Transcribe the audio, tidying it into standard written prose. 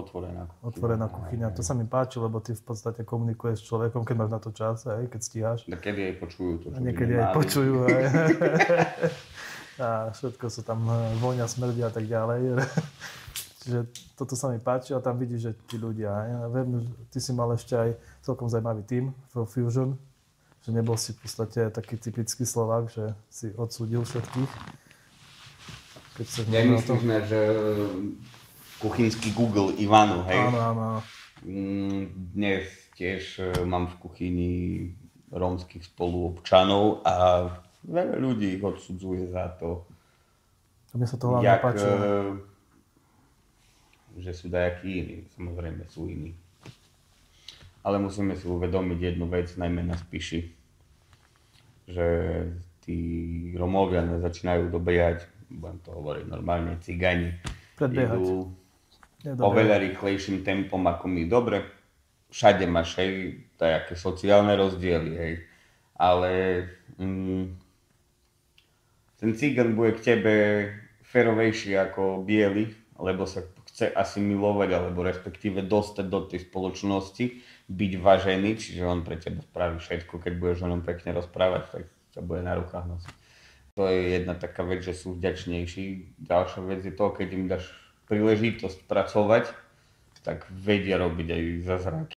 Otvorená kuchyňa. To sa mi páči, lebo ty v podstate komunikuješ s človekom, keď máš na to čas, keď stíhaš. Niekedy aj počujú to, čo niekedy aj počujú. A všetko sú tam vôňa, smrdia a tak ďalej. Čiže toto sa mi páči a tam vidíš, že tí ľudia. Ja viem, že ty si mal ešte aj celkom zaujímavý tím v Fusion, že nebol si v podstate taký typický Slovák, že si odsúdil všetkých. Nemyslíš, že kuchynský Google Ivanu, hej? Áno. Dnes tiež mám v kuchyni rómskych spoluobčanov a veľa ľudí ich odsudzuje za to, mne sa to hlavne páči. Že sú dajakí iní, samozrejme sú iní. Ale musíme si uvedomiť jednu vec, najmä na Spiši, že tí Romovia začínajú dobehať, budem to hovoriť normálne, cigani, idú oveľa rýchlejším tempom ako my. Dobre, všade máš, hej, také sociálne rozdiely, hej, ale ten cigan bude k tebe férovejší ako biely, lebo sa chce asimilovať, alebo respektíve dostať do tej spoločnosti, byť vážený, čiže on pre teba spraví všetko, keď budeš o ňom pekne rozprávať, tak sa bude na rukách nosiť. To je jedna taká vec, že sú vďačnejší. Ďalšia vec je to, keď im dáš príležitosť pracovať, tak vedia robiť aj zázraky.